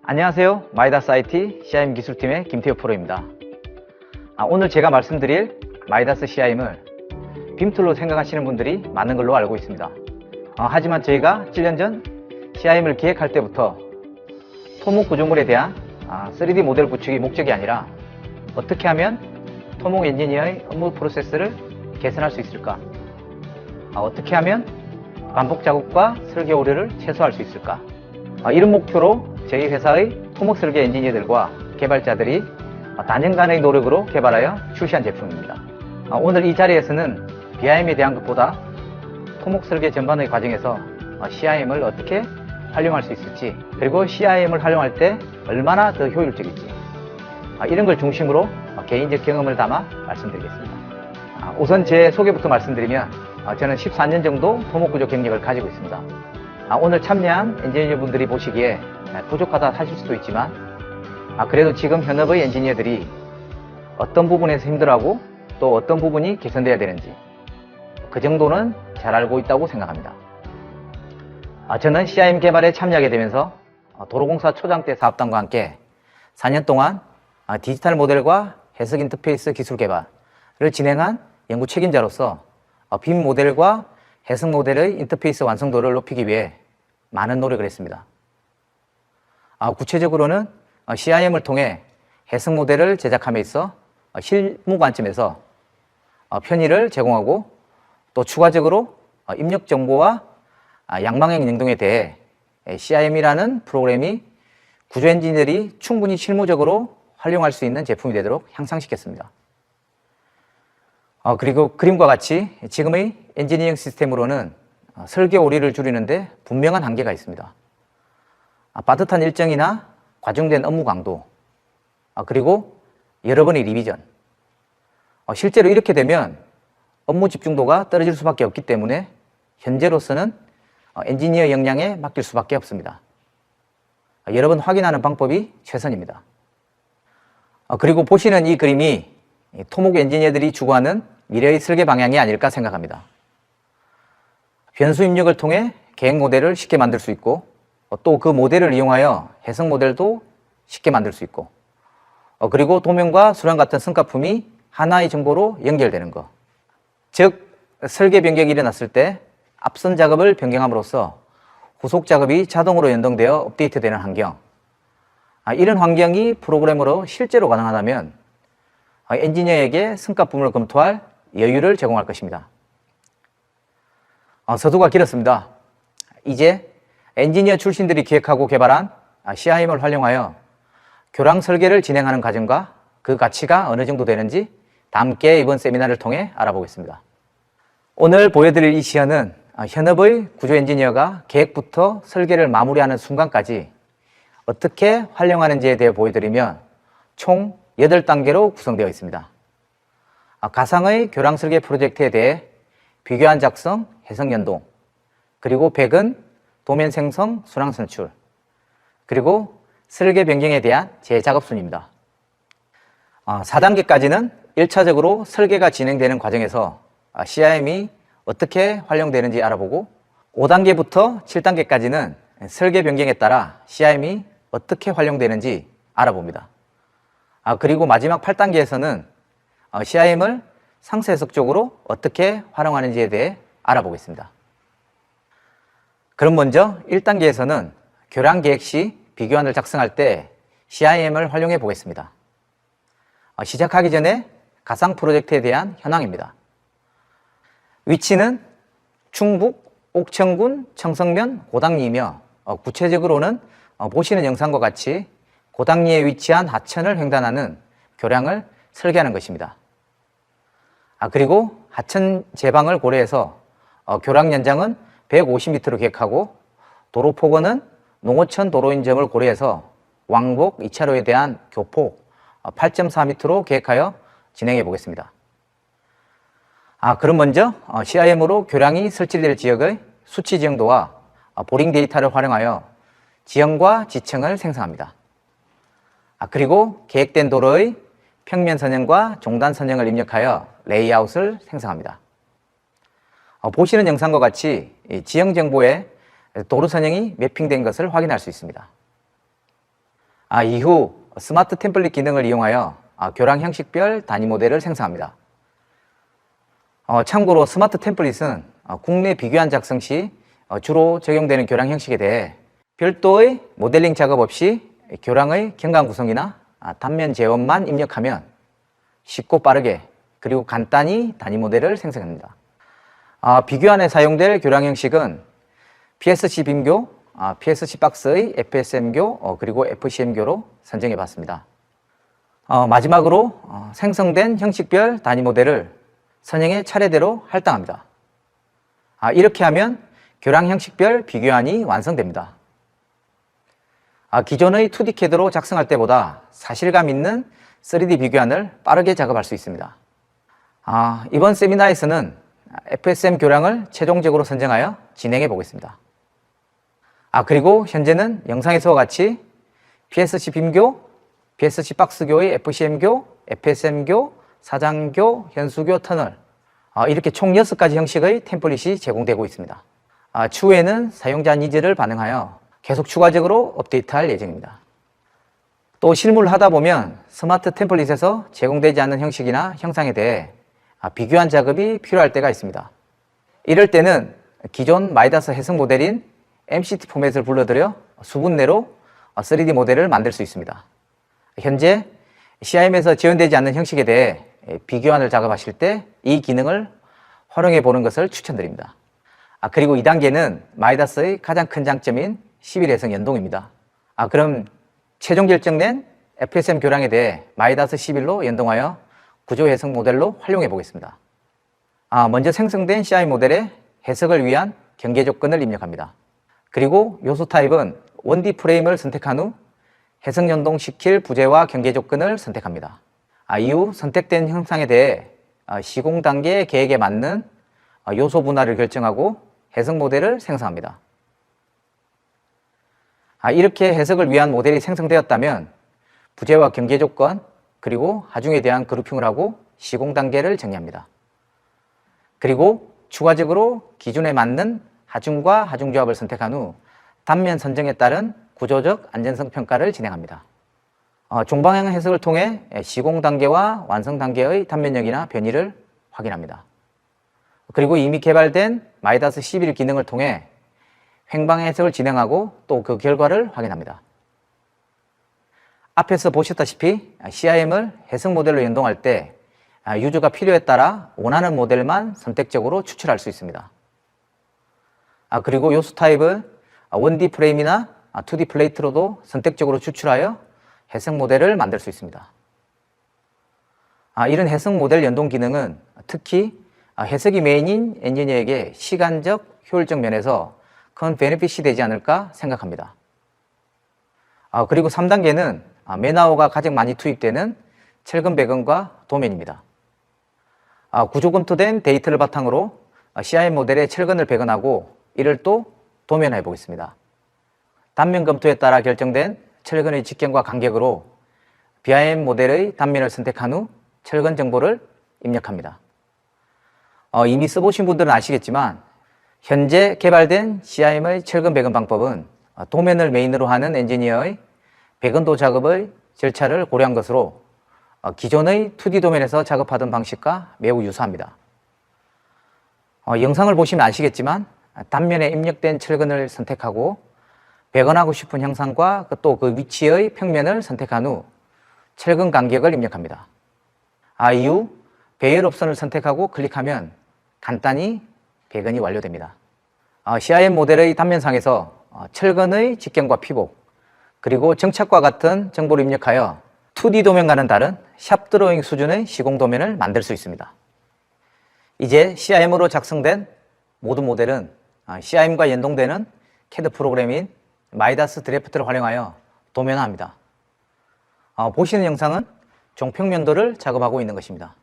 안녕하세요. 마이다스 IT CIM 기술팀의 김태호 프로입니다. 오늘 제가 말씀드릴 마이다스 CIM을 빔툴로 생각하시는 분들이 많은 걸로 알고 있습니다. 하지만 저희가 7년 전 CIM을 기획할 때부터 토목 구조물에 대한 3D 모델 구축이 목적이 아니라 어떻게 하면 토목 엔지니어의 업무 프로세스를 개선할 수 있을까? 어떻게 하면 반복 작업과 설계 오류를 최소화할 수 있을까? 이런 목표로 저희 회사의 토목 설계 엔지니어들과 개발자들이 단연간의 노력으로 개발하여 출시한 제품입니다. 오늘 이 자리에서는 BIM에 대한 것보다 토목 설계 전반의 과정에서 CIM을 어떻게 활용할 수 있을지, 그리고 CIM을 활용할 때 얼마나 더 효율적일지, 이런 걸 중심으로 개인적 경험을 담아 말씀드리겠습니다. 우선 제 소개부터 말씀드리면 저는 14년 정도 토목구조 경력을 가지고 있습니다. 오늘 참여한 엔지니어분들이 보시기에 부족하다 하실 수도 있지만 그래도 지금 현업의 엔지니어들이 어떤 부분에서 힘들어하고 또 어떤 부분이 개선돼야 되는지 그 정도는 잘 알고 있다고 생각합니다. 저는 CIM 개발에 참여하게 되면서 도로공사 초장 때 사업단과 함께 4년 동안 디지털 모델과 해석 인터페이스 기술 개발을 진행한 연구 책임자로서 빔 모델과 해석 모델의 인터페이스 완성도를 높이기 위해 많은 노력을 했습니다. 구체적으로는 CIM을 통해 해석 모델을 제작함에 있어 실무 관점에서 편의를 제공하고, 또 추가적으로 입력 정보와 양방향 연동에 대해 CIM이라는 프로그램이 구조 엔지니어들이 충분히 실무적으로 활용할 수 있는 제품이 되도록 향상시켰습니다. 그리고 그림과 같이 지금의 엔지니어링 시스템으로는 설계 오류를 줄이는데 분명한 한계가 있습니다. 빠듯한 일정이나 과중된 업무 강도, 그리고 여러 번의 리비전. 실제로 이렇게 되면 업무 집중도가 떨어질 수밖에 없기 때문에 현재로서는 엔지니어 역량에 맡길 수밖에 없습니다. 여러 번 확인하는 방법이 최선입니다. 그리고 보시는 이 그림이 토목 엔지니어들이 추구하는 미래의 설계 방향이 아닐까 생각합니다. 변수 입력을 통해 계획 모델을 쉽게 만들 수 있고, 또 그 모델을 이용하여 해석 모델도 쉽게 만들 수 있고, 그리고 도면과 수량 같은 성과품이 하나의 정보로 연결되는 것. 즉, 설계 변경이 일어났을 때 앞선 작업을 변경함으로써 후속 작업이 자동으로 연동되어 업데이트되는 환경. 이런 환경이 프로그램으로 실제로 가능하다면 엔지니어에게 성과품을 검토할 여유를 제공할 것입니다. 서두가 길었습니다. 이제 엔지니어 출신들이 기획하고 개발한 CIM을 활용하여 교랑 설계를 진행하는 과정과 그 가치가 어느 정도 되는지 함께 이번 세미나를 통해 알아보겠습니다. 오늘 보여드릴 이 시연은 현업의 구조 엔지니어가 계획부터 설계를 마무리하는 순간까지 어떻게 활용하는지에 대해 보여드리면 총 8단계로 구성되어 있습니다. 가상의 교랑 설계 프로젝트에 대해 비교한 작성, 해석 연동, 그리고 백은 도면 생성, 수량 선출, 그리고 설계 변경에 대한 재작업 순입니다. 4단계까지는 1차적으로 설계가 진행되는 과정에서 CIM이 어떻게 활용되는지 알아보고, 5단계부터 7단계까지는 설계 변경에 따라 CIM이 어떻게 활용되는지 알아봅니다. 그리고 마지막 8단계에서는 CIM을 상세 해석적으로 어떻게 활용하는지에 대해 알아보겠습니다. 그럼 먼저 1단계에서는 교랑 계획 시 비교안을 작성할 때 CIM을 활용해 보겠습니다. 시작하기 전에 가상 프로젝트에 대한 현황입니다. 위치는 충북 옥천군 청성면 고당리이며 구체적으로는 보시는 영상과 같이 고당리에 위치한 하천을 횡단하는 교량을 설계하는 것입니다. 그리고 하천 제방을 고려해서 교량 연장은 150m로 계획하고, 도로 폭언은 농어촌 도로인 점을 고려해서 왕복 2차로에 대한 교폭 8.4m로 계획하여 진행해 보겠습니다. 그럼 먼저 CIM으로 교량이 설치될 지역의 수치 지형도와 보링 데이터를 활용하여 지형과 지층을 생성합니다. 그리고 계획된 도로의 평면 선형과 종단 선형을 입력하여 레이아웃을 생성합니다. 보시는 영상과 같이 지형 정보에 도로 선형이 매핑된 것을 확인할 수 있습니다. 이후 스마트 템플릿 기능을 이용하여 교랑 형식별 단위 모델을 생성합니다. 참고로 스마트 템플릿은 국내 비교안 작성 시 주로 적용되는 교랑 형식에 대해 별도의 모델링 작업 없이 교랑의 경강 구성이나 단면 재원만 입력하면 쉽고 빠르게 그리고 간단히 단위 모델을 생성합니다. 비교안에 사용될 교랑 형식은 PSC 빔교, PSC 박스의 FSM교, 그리고 FCM교로 선정해 봤습니다. 마지막으로 생성된 형식별 단위 모델을 선형의 차례대로 할당합니다. 이렇게 하면 교랑 형식별 비교안이 완성됩니다. 기존의 2D CAD로 작성할 때보다 사실감 있는 3D 비교안을 빠르게 작업할 수 있습니다. 이번 세미나에서는 FSM 교랑을 최종적으로 선정하여 진행해 보겠습니다. 그리고 현재는 영상에서와 같이 PSC 빔교, PSC 박스교의 FCM교, FSM교, 사장교, 현수교, 터널 이렇게 총 6가지 형식의 템플릿이 제공되고 있습니다. 추후에는 사용자 니즈를 반영하여 계속 추가적으로 업데이트할 예정입니다. 또 실무를 하다 보면 스마트 템플릿에서 제공되지 않는 형식이나 형상에 대해 비교한 작업이 필요할 때가 있습니다. 이럴 때는 기존 마이다스 해석 모델인 MCT 포맷을 불러들여 수분 내로 3D 모델을 만들 수 있습니다. 현재 CIM에서 지원되지 않는 형식에 대해 비교안을 작업하실 때 이 기능을 활용해 보는 것을 추천드립니다. 그리고 2단계는 마이다스의 가장 큰 장점인 11해석 연동입니다. 그럼 최종 결정된 FSM 교랑에 대해 마이다스 11로 연동하여 구조 해석 모델로 활용해 보겠습니다. 먼저 생성된 CI 모델에 해석을 위한 경계 조건을 입력합니다. 그리고 요소 타입은 1D 프레임을 선택한 후 해석 연동시킬 부재와 경계 조건을 선택합니다. 이후 선택된 형상에 대해 시공 단계 계획에 맞는 요소 분할을 결정하고 해석 모델을 생성합니다. 이렇게 해석을 위한 모델이 생성되었다면 부재와 경계 조건 그리고 하중에 대한 그룹핑을 하고 시공 단계를 정리합니다. 그리고 추가적으로 기준에 맞는 하중과 하중조합을 선택한 후 단면 선정에 따른 구조적 안전성 평가를 진행합니다. 종방향 해석을 통해 시공 단계와 완성 단계의 단면력이나 변이를 확인합니다. 그리고 이미 개발된 마이다스 11 기능을 통해 횡방 해석을 진행하고 또 그 결과를 확인합니다. 앞에서 보셨다시피 CIM을 해석 모델로 연동할 때 유저가 필요에 따라 원하는 모델만 선택적으로 추출할 수 있습니다. 그리고 요소 타입을 1D 프레임이나 2D 플레이트로도 선택적으로 추출하여 해석 모델을 만들 수 있습니다. 이런 해석 모델 연동 기능은 특히 해석이 메인인 엔지니어에게 시간적, 효율적 면에서 큰 베네핏이 되지 않을까 생각합니다. 그리고 3단계는 맨아워가 가장 많이 투입되는 철근 배근과 도면입니다. 구조 검토된 데이터를 바탕으로 CIM 모델의 철근을 배근하고 이를 또 도면화해 보겠습니다. 단면 검토에 따라 결정된 철근의 직경과 간격으로 BIM 모델의 단면을 선택한 후 철근 정보를 입력합니다. 이미 써보신 분들은 아시겠지만 현재 개발된 CIM의 철근 배근 방법은 도면을 메인으로 하는 엔지니어의 배근도 작업의 절차를 고려한 것으로 기존의 2D 도면에서 작업하던 방식과 매우 유사합니다. 영상을 보시면 아시겠지만 단면에 입력된 철근을 선택하고 배근하고 싶은 형상과 또 그 위치의 평면을 선택한 후 철근 간격을 입력합니다. 이후 배열 옵션을 선택하고 클릭하면 간단히 배근이 완료됩니다. CIM 모델의 단면상에서 철근의 직경과 피복 그리고 정착과 같은 정보를 입력하여 2D 도면과는 다른 샵 드로잉 수준의 시공 도면을 만들 수 있습니다. 이제 CIM으로 작성된 모든 모델은 CIM과 연동되는 CAD 프로그램인 마이다스 드래프트를 활용하여 도면화합니다. 보시는 영상은 종평면도를 작업하고 있는 것입니다.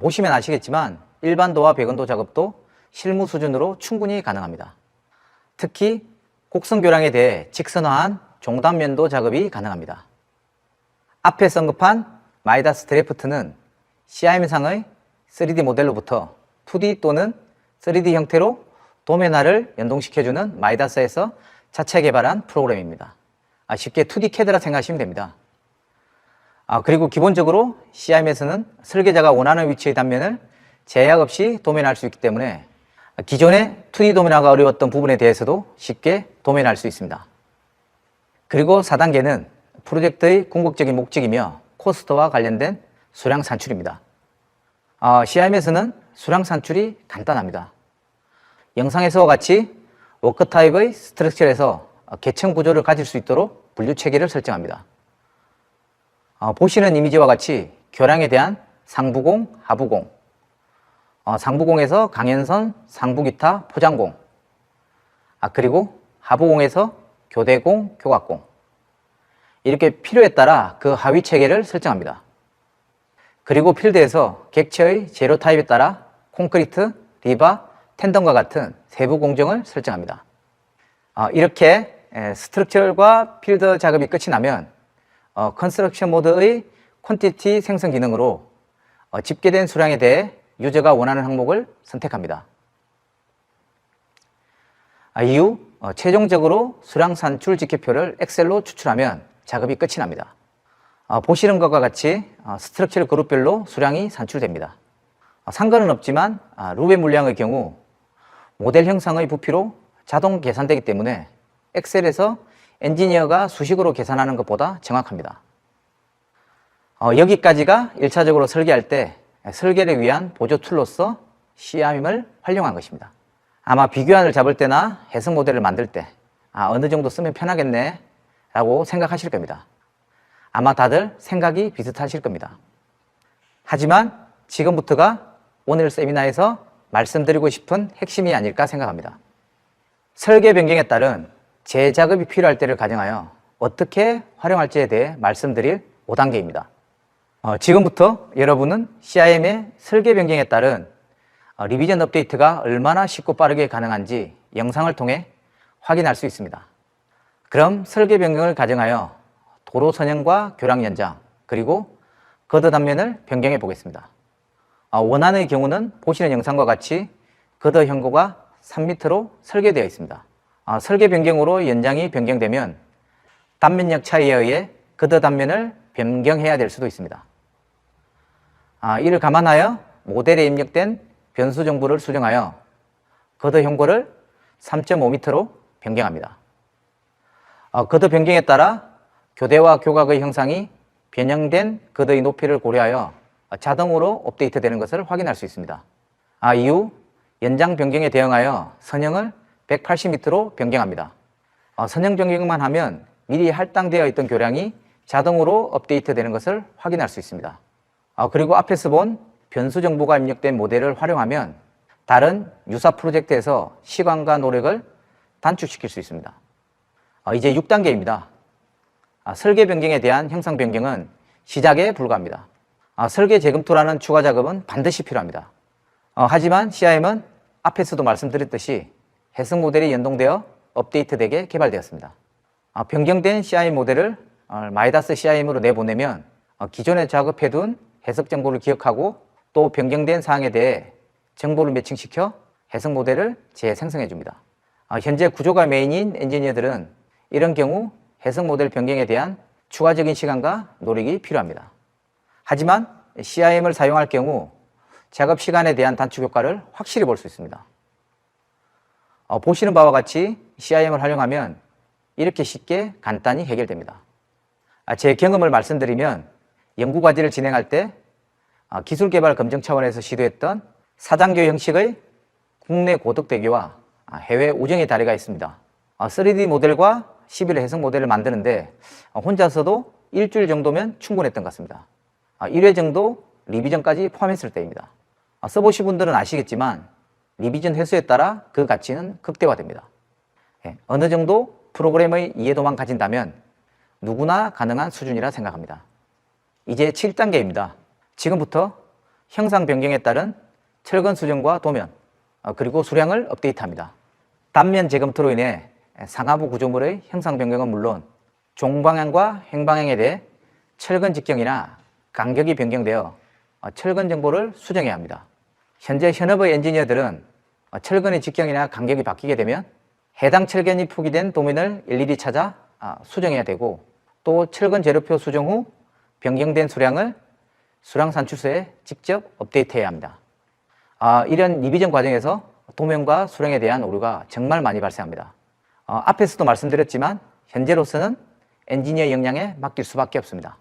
보시면 아시겠지만 일반도와 배근도 작업도 실무 수준으로 충분히 가능합니다. 특히 곡선 교량에 대해 직선화한 종단면도 작업이 가능합니다. 앞에서 언급한 마이다스 드래프트는 CIM상의 3D 모델로부터 2D 또는 3D 형태로 도면화를 연동시켜주는 마이다스에서 자체 개발한 프로그램입니다. 쉽게 2D CAD라 생각하시면 됩니다. 그리고 기본적으로 CIM에서는 설계자가 원하는 위치의 단면을 제약 없이 도면할 수 있기 때문에 기존의 2D 도면화가 어려웠던 부분에 대해서도 쉽게 도면할 수 있습니다. 그리고 4단계는 프로젝트의 궁극적인 목적이며 코스트와 관련된 수량 산출입니다. CIM에서는 수량 산출이 간단합니다. 영상에서와 같이 워크 타입의 스트럭처에서 계층 구조를 가질 수 있도록 분류 체계를 설정합니다. 보시는 이미지와 같이 교량에 대한 상부공, 하부공, 상부공에서 강연선, 상부기타, 포장공, 그리고 하부공에서 교대공, 교각공, 이렇게 필요에 따라 그 하위 체계를 설정합니다. 그리고 필드에서 객체의 재료 타입에 따라 콘크리트, 리바, 텐덤과 같은 세부 공정을 설정합니다. 이렇게 스트럭처과 필드 작업이 끝이 나면 컨스트럭션 모드의 퀀티티 생성 기능으로 집계된 수량에 대해 유저가 원하는 항목을 선택합니다. 이후 최종적으로 수량 산출 지표표를 엑셀로 추출하면 작업이 끝이 납니다. 보시는 것과 같이 스트럭처 그룹별로 수량이 산출됩니다. 상관은 없지만 루베 물량의 경우 모델 형상의 부피로 자동 계산되기 때문에 엑셀에서 엔지니어가 수식으로 계산하는 것보다 정확합니다. 여기까지가 1차적으로 설계할 때 설계를 위한 보조 툴로서 CIM을 활용한 것입니다. 아마 비교안을 잡을 때나 해석 모델을 만들 때 어느 정도 쓰면 편하겠네 라고 생각하실 겁니다. 아마 다들 생각이 비슷하실 겁니다. 하지만 지금부터가 오늘 세미나에서 말씀드리고 싶은 핵심이 아닐까 생각합니다. 설계 변경에 따른 재작업이 필요할 때를 가정하여 어떻게 활용할지에 대해 말씀드릴 5단계입니다. 지금부터 여러분은 CIM의 설계 변경에 따른 리비전 업데이트가 얼마나 쉽고 빠르게 가능한지 영상을 통해 확인할 수 있습니다. 그럼 설계 변경을 가정하여 도로 선형과 교량 연장, 그리고 거드 단면을 변경해 보겠습니다. 원안의 경우는 보시는 영상과 같이 거드 현고가 3m로 설계되어 있습니다. 설계 변경으로 연장이 변경되면 단면력 차이에 의해 거드 단면을 변경해야 될 수도 있습니다. 이를 감안하여 모델에 입력된 변수 정보를 수정하여 거드 현고를 3.5m로 변경합니다. 거드 변경에 따라 교대와 교각의 형상이 변형된 거드의 높이를 고려하여 자동으로 업데이트되는 것을 확인할 수 있습니다. 이후 연장 변경에 대응하여 선형을 180m로 변경합니다. 선형 변경만 하면 미리 할당되어 있던 교량이 자동으로 업데이트되는 것을 확인할 수 있습니다. 그리고 앞에서 본 변수 정보가 입력된 모델을 활용하면 다른 유사 프로젝트에서 시간과 노력을 단축시킬 수 있습니다. 이제 6단계입니다. 설계 변경에 대한 형상 변경은 시작에 불과합니다. 설계 재검토라는 추가 작업은 반드시 필요합니다. 하지만 CIM은 앞에서도 말씀드렸듯이 해석 모델이 연동되어 업데이트되게 개발되었습니다. 변경된 CIM 모델을 마이다스 CIM으로 내보내면 기존에 작업해둔 해석 정보를 기억하고 또 변경된 사항에 대해 정보를 매칭시켜 해석 모델을 재생성해 줍니다. 현재 구조가 메인인 엔지니어들은 이런 경우 해석 모델 변경에 대한 추가적인 시간과 노력이 필요합니다. 하지만 CIM을 사용할 경우 작업 시간에 대한 단축 효과를 확실히 볼 수 있습니다. 보시는 바와 같이 CIM을 활용하면 이렇게 쉽게 간단히 해결됩니다. 제 경험을 말씀드리면 연구과제를 진행할 때 기술개발 검증 차원에서 시도했던 4장교 형식의 국내 고덕대교와 해외 우정의 다리가 있습니다. 3D 모델과 11의 해석 모델을 만드는데 혼자서도 일주일 정도면 충분했던 것 같습니다. 1회 정도 리비전까지 포함했을 때입니다. 써보신 분들은 아시겠지만 리비전 횟수에 따라 그 가치는 극대화됩니다. 어느 정도 프로그램의 이해도만 가진다면 누구나 가능한 수준이라 생각합니다. 이제 7단계입니다. 지금부터 형상 변경에 따른 철근 수정과 도면, 그리고 수량을 업데이트합니다. 단면 재검토로 인해 상하부 구조물의 형상 변경은 물론 종방향과 횡방향에 대해 철근 직경이나 간격이 변경되어 철근 정보를 수정해야 합니다. 현재 현업의 엔지니어들은 철근의 직경이나 간격이 바뀌게 되면 해당 철근이 표기된 도면을 일일이 찾아 수정해야 되고, 또 철근 재료표 수정 후 변경된 수량을 수량산출서에 직접 업데이트해야 합니다. 이런 리비전 과정에서 도면과 수량에 대한 오류가 정말 많이 발생합니다. 앞에서도 말씀드렸지만 현재로서는 엔지니어 역량에 맡길 수밖에 없습니다.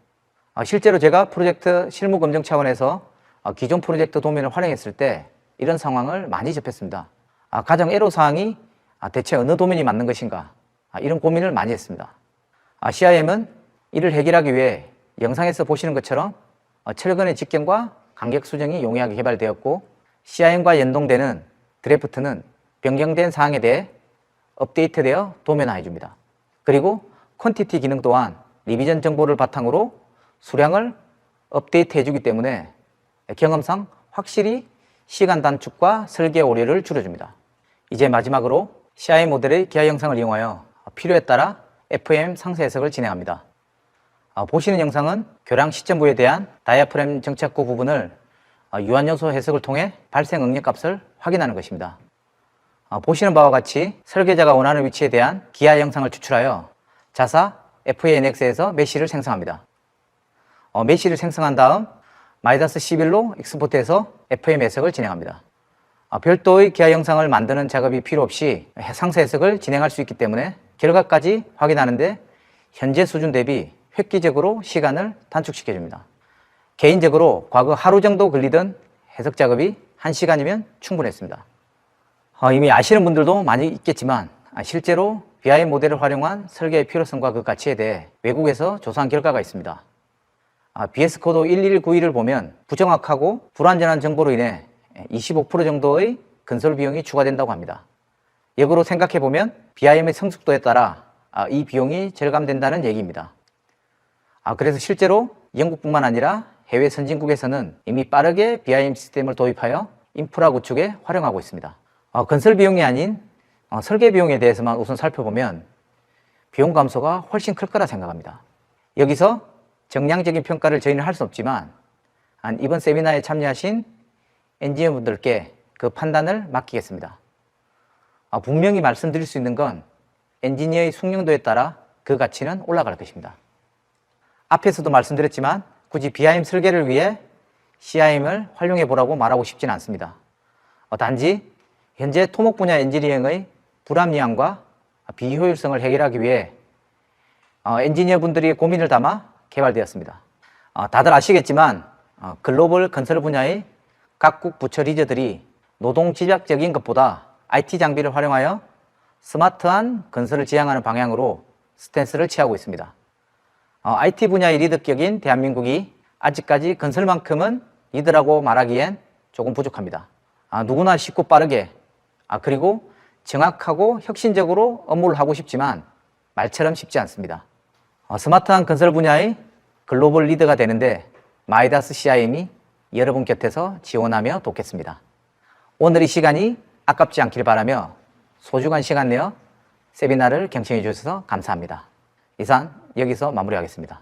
실제로 제가 프로젝트 실무 검증 차원에서 기존 프로젝트 도면을 활용했을 때 이런 상황을 많이 접했습니다. 가장 애로사항이 대체 어느 도면이 맞는 것인가, 이런 고민을 많이 했습니다. CIM은 이를 해결하기 위해 영상에서 보시는 것처럼 철근의 직경과 간격 수정이 용이하게 개발되었고, CIM과 연동되는 드래프트는 변경된 사항에 대해 업데이트되어 도면화해 줍니다. 그리고 퀀티티 기능 또한 리비전 정보를 바탕으로 수량을 업데이트해 주기 때문에 경험상 확실히 시간 단축과 설계 오류를 줄여줍니다. 이제 마지막으로 CIM 모델의 기하 영상을 이용하여 필요에 따라 FEM 상세 해석을 진행합니다. 보시는 영상은 교량 시점부에 대한 다이아프램 정착구 부분을 유한요소 해석을 통해 발생 응력값을 확인하는 것입니다. 보시는 바와 같이 설계자가 원하는 위치에 대한 기하 영상을 추출하여 자사 FANX에서 메시를 생성합니다. 메시를 생성한 다음 마이다스 11로 익스포트해서 FM 해석을 진행합니다. 별도의 기하 영상을 만드는 작업이 필요 없이 상세 해석을 진행할 수 있기 때문에 결과까지 확인하는데 현재 수준 대비 획기적으로 시간을 단축시켜 줍니다. 개인적으로 과거 하루 정도 걸리던 해석 작업이 1시간이면 충분했습니다. 이미 아시는 분들도 많이 있겠지만 실제로 BIM 모델을 활용한 설계의 필요성과 그 가치에 대해 외국에서 조사한 결과가 있습니다. BS 코드 1191을 보면 부정확하고 불완전한 정보로 인해 25% 정도의 건설 비용이 추가된다고 합니다. 역으로 생각해 보면 BIM의 성숙도에 따라 이 비용이 절감된다는 얘기입니다. 그래서 실제로 영국뿐만 아니라 해외 선진국에서는 이미 빠르게 BIM 시스템을 도입하여 인프라 구축에 활용하고 있습니다. 건설 비용이 아닌 설계 비용에 대해서만 우선 살펴보면 비용 감소가 훨씬 클 거라 생각합니다. 여기서 정량적인 평가를 저희는 할 수 없지만 이번 세미나에 참여하신 엔지니어분들께 그 판단을 맡기겠습니다. 분명히 말씀드릴 수 있는 건 엔지니어의 숙련도에 따라 그 가치는 올라갈 것입니다. 앞에서도 말씀드렸지만 굳이 BIM 설계를 위해 CIM을 활용해 보라고 말하고 싶지는 않습니다. 단지 현재 토목 분야 엔지니어링의 불합리함과 비효율성을 해결하기 위해 엔지니어분들이 고민을 담아 개발되었습니다. 다들 아시겠지만 글로벌 건설 분야의 각국 부처 리더들이 노동 집약적인 것보다 IT 장비를 활용하여 스마트한 건설을 지향하는 방향으로 스탠스를 취하고 있습니다. IT 분야의 리더격인 대한민국이 아직까지 건설만큼은 리더라고 말하기엔 조금 부족합니다. 누구나 쉽고 빠르게 그리고 정확하고 혁신적으로 업무를 하고 싶지만 말처럼 쉽지 않습니다. 스마트한 건설 분야의 글로벌 리더가 되는데 마이다스 CIM이 여러분 곁에서 지원하며 돕겠습니다. 오늘 이 시간이 아깝지 않길 바라며 소중한 시간 내어 세미나를 경청해 주셔서 감사합니다. 이상 여기서 마무리하겠습니다.